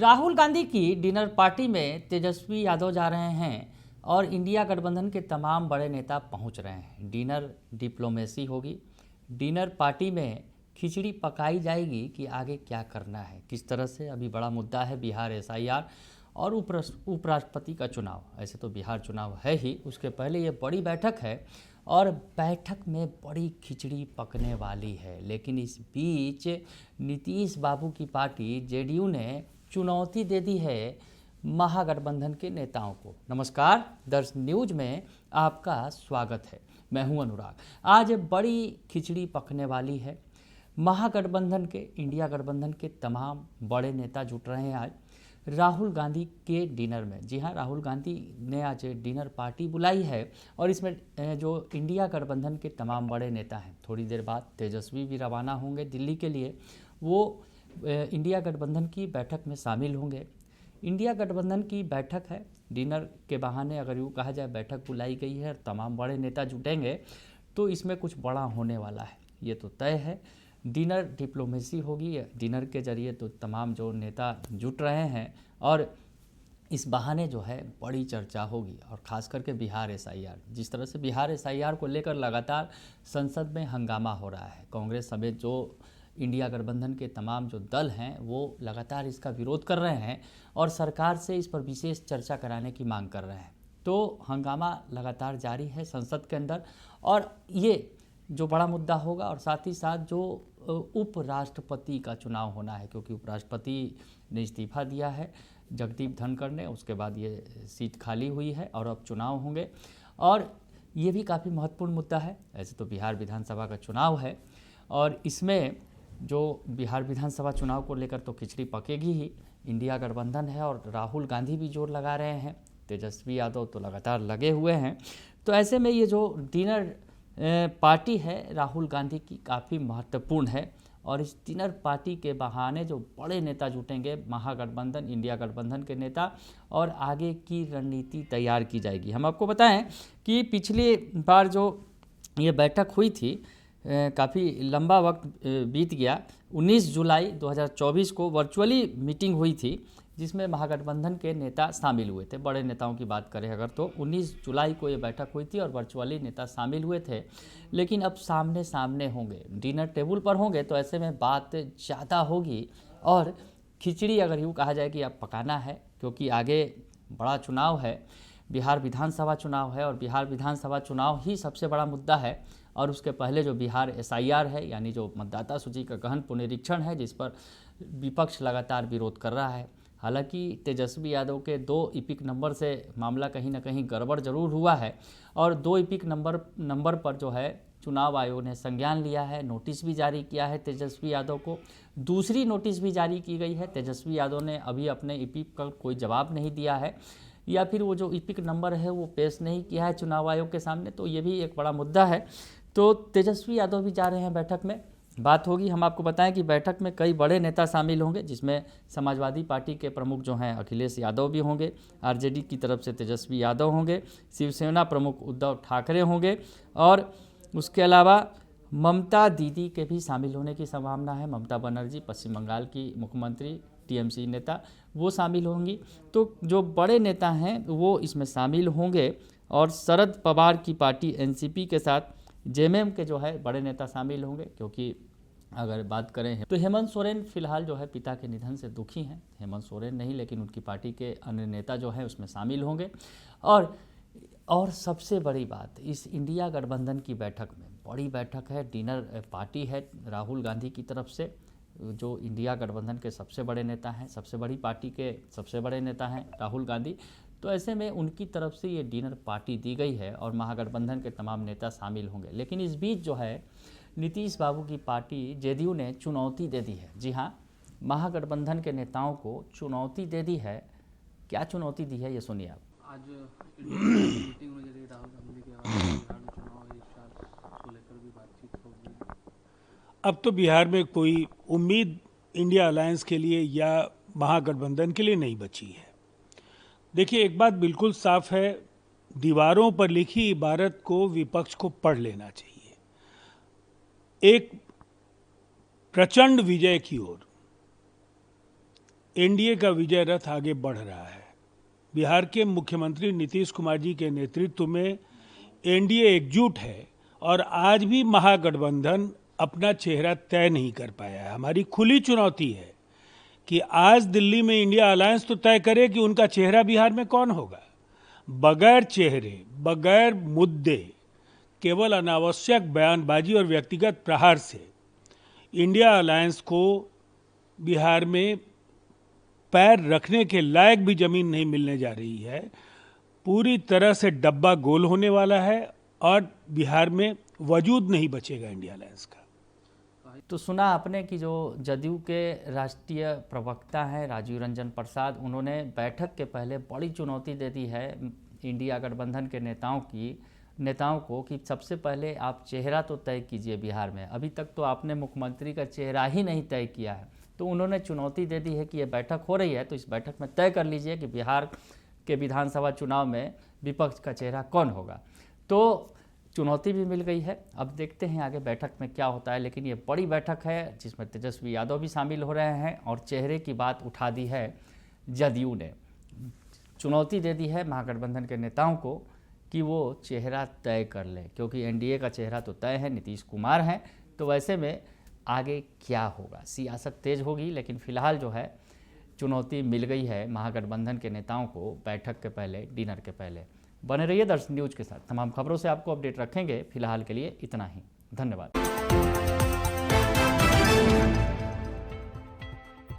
राहुल गांधी की dinner party में तेजस्वी यादव जा रहे हैं और इंडिया गठबंधन के तमाम बड़े नेता पहुंच रहे हैं। डिनर डिप्लोमेसी होगी। डिनर पार्टी में खिचड़ी पकाई जाएगी कि आगे क्या करना है, किस तरह से। अभी बड़ा मुद्दा है बिहार एसआईआर और उपराष्ट्रपति का चुनाव। ऐसे तो बिहार चुनाव है ही, उसके पहले ये बड़ी बैठक है और बैठक में बड़ी खिचड़ी पकने वाली है। लेकिन इस बीच नीतीश बाबू की पार्टी जेडीयू ने चुनौती दे दी है महागठबंधन के नेताओं को। नमस्कार, दर्श न्यूज में आपका स्वागत है। मैं हूं अनुराग। आज बड़ी खिचड़ी पकने वाली है। महागठबंधन के, इंडिया गठबंधन के तमाम बड़े नेता जुट रहे हैं आज राहुल गांधी के डिनर में। जी हाँ, राहुल गांधी ने आज डिनर पार्टी बुलाई है और इसमें जो इंडिया गठबंधन के तमाम बड़े नेता हैं, थोड़ी देर बाद तेजस्वी भी रवाना होंगे दिल्ली के लिए। वो इंडिया गठबंधन की बैठक में शामिल होंगे। इंडिया गठबंधन की बैठक है, डिनर के बहाने अगर यूँ कहा जाए बैठक बुलाई गई है, तमाम बड़े नेता जुटेंगे तो इसमें कुछ बड़ा होने वाला है, ये तो तय है। डिनर डिप्लोमेसी होगी। डिनर के जरिए तो तमाम जो नेता जुट रहे हैं और इस बहाने जो है बड़ी चर्चा होगी। और ख़ास करके बिहार एसआईआर, जिस तरह से बिहार एसआईआर को लेकर लगातार संसद में हंगामा हो रहा है, कांग्रेस समेत जो इंडिया गठबंधन के तमाम जो दल हैं वो लगातार इसका विरोध कर रहे हैं और सरकार से इस पर विशेष चर्चा कराने की मांग कर रहे हैं। तो हंगामा लगातार जारी है संसद के अंदर और ये जो बड़ा मुद्दा होगा। और साथ ही साथ जो उपराष्ट्रपति का चुनाव होना है, क्योंकि उपराष्ट्रपति ने इस्तीफा दिया है जगदीप धनखड़ ने, उसके बाद ये सीट खाली हुई है और अब चुनाव होंगे और ये भी काफ़ी महत्वपूर्ण मुद्दा है। ऐसे तो बिहार विधानसभा का चुनाव है और इसमें जो बिहार विधानसभा चुनाव को लेकर तो खिचड़ी पकेगी ही। इंडिया गठबंधन है और राहुल गांधी भी जोर लगा रहे हैं, तेजस्वी यादव तो लगातार लगे हुए हैं। तो ऐसे में ये जो डिनर पार्टी है राहुल गांधी की काफ़ी महत्वपूर्ण है और इस डिनर पार्टी के बहाने जो बड़े नेता जुटेंगे, महागठबंधन, इंडिया गठबंधन के नेता, और आगे की रणनीति तैयार की जाएगी। हम आपको बताएं कि पिछली बार जो ये बैठक हुई थी, काफ़ी लंबा वक्त बीत गया। 19 जुलाई 2024 को वर्चुअली मीटिंग हुई थी जिसमें महागठबंधन के नेता शामिल हुए थे। बड़े नेताओं की बात करें अगर तो 19 जुलाई को ये बैठक हुई थी और वर्चुअली नेता शामिल हुए थे। लेकिन अब सामने सामने होंगे, डिनर टेबल पर होंगे, तो ऐसे में बात ज़्यादा होगी और खिचड़ी अगर यूँ कहा जाए कि अब पकाना है, क्योंकि आगे बड़ा चुनाव है, बिहार विधानसभा चुनाव है और बिहार विधानसभा चुनाव ही सबसे बड़ा मुद्दा है। और उसके पहले जो बिहार एसआईआर है, यानी जो मतदाता सूची का गहन पुनरीक्षण है, जिस पर विपक्ष लगातार विरोध कर रहा है। हालांकि तेजस्वी यादव के 2 इपिक नंबर से मामला कहीं ना कहीं गड़बड़ जरूर हुआ है और 2 इपिक नंबर पर जो है चुनाव आयोग ने संज्ञान लिया है, नोटिस भी जारी किया है तेजस्वी यादव को। दूसरी नोटिस भी जारी की गई है। तेजस्वी यादव ने अभी अपने इपिक का कोई जवाब नहीं दिया है या फिर वो जो इपिक नंबर है वो पेश नहीं किया है चुनाव आयोग के सामने, तो ये भी एक बड़ा मुद्दा है। तो तेजस्वी यादव भी जा रहे हैं बैठक में, बात होगी। हम आपको बताएं कि बैठक में कई बड़े नेता शामिल होंगे, जिसमें समाजवादी पार्टी के प्रमुख जो हैं अखिलेश यादव भी होंगे, आरजेडी की तरफ से तेजस्वी यादव होंगे, शिवसेना प्रमुख उद्धव ठाकरे होंगे और उसके अलावा ममता दीदी के भी शामिल होने की संभावना है। ममता बनर्जी, पश्चिम बंगाल की मुख्यमंत्री, टीएमसी नेता, वो शामिल होंगी। तो जो बड़े नेता हैं वो इसमें शामिल होंगे और शरद पवार की पार्टी एनसीपी के साथ जेएमएम के जो है बड़े नेता शामिल होंगे। क्योंकि अगर बात करें तो हेमंत सोरेन फिलहाल जो है पिता के निधन से दुखी हैं। हेमंत सोरेन नहीं, लेकिन उनकी पार्टी के अन्य नेता जो हैं उसमें शामिल होंगे। और सबसे बड़ी बात, इस इंडिया गठबंधन की बैठक में बड़ी बैठक है, डिनर पार्टी है राहुल गांधी की तरफ से, जो इंडिया गठबंधन के सबसे बड़े नेता हैं, सबसे बड़ी पार्टी के सबसे बड़े नेता हैं राहुल गांधी। तो ऐसे में उनकी तरफ से ये डिनर पार्टी दी गई है और महागठबंधन के तमाम नेता शामिल होंगे। लेकिन इस बीच जो है नीतीश बाबू की पार्टी जेडीयू ने चुनौती दे दी है। जी हाँ, महागठबंधन के नेताओं को चुनौती दे दी है। क्या चुनौती दी है ये सुनिए आप। आज मीटिंग में यदि राहुल गांधी के बिहार में चुनाव है, इस साल को लेकर भी बातचीत होगी। अब तो बिहार में कोई उम्मीद इंडिया अलायंस के लिए या महागठबंधन के लिए नहीं बची है। देखिए, एक बात बिल्कुल साफ है, दीवारों पर लिखी इबारत को विपक्ष को पढ़ लेना चाहिए। एक प्रचंड विजय की ओर एनडीए का विजय रथ आगे बढ़ रहा है। बिहार के मुख्यमंत्री नीतीश कुमार जी के नेतृत्व में एनडीए एकजुट है और आज भी महागठबंधन अपना चेहरा तय नहीं कर पाया है। हमारी खुली चुनौती है कि आज दिल्ली में इंडिया अलायंस तो तय करे कि उनका चेहरा बिहार में कौन होगा। बगैर चेहरे, बगैर मुद्दे, केवल अनावश्यक बयानबाजी और व्यक्तिगत प्रहार से इंडिया अलायंस को बिहार में पैर रखने के लायक भी जमीन नहीं मिलने जा रही है। पूरी तरह से डब्बा गोल होने वाला है और बिहार में वजूद नहीं बचेगा इंडिया अलायंस का। तो सुना आपने कि जो जदयू के राष्ट्रीय प्रवक्ता हैं राजीव रंजन प्रसाद, उन्होंने बैठक के पहले बड़ी चुनौती दे दी है इंडिया गठबंधन के नेताओं को कि सबसे पहले आप चेहरा तो तय कीजिए बिहार में। अभी तक तो आपने मुख्यमंत्री का चेहरा ही नहीं तय किया है। तो उन्होंने चुनौती दे दी है कि ये बैठक हो रही है तो इस बैठक में तय कर लीजिए कि बिहार के विधानसभा चुनाव में विपक्ष का चेहरा कौन होगा। तो चुनौती भी मिल गई है। अब देखते हैं आगे बैठक में क्या होता है, लेकिन ये बड़ी बैठक है जिसमें तेजस्वी यादव भी शामिल हो रहे हैं और चेहरे की बात उठा दी है जदयू ने। चुनौती दे दी है महागठबंधन के नेताओं को कि वो चेहरा तय कर लें, क्योंकि एनडीए का चेहरा तो तय है, नीतीश कुमार हैं। तो वैसे में आगे क्या होगा, सियासत तेज होगी। लेकिन फिलहाल जो है चुनौती मिल गई है महागठबंधन के नेताओं को बैठक के पहले, डिनर के पहले। बने रहिए दर्शन न्यूज के साथ, तमाम खबरों से आपको अपडेट रखेंगे। फिलहाल के लिए इतना ही, धन्यवाद।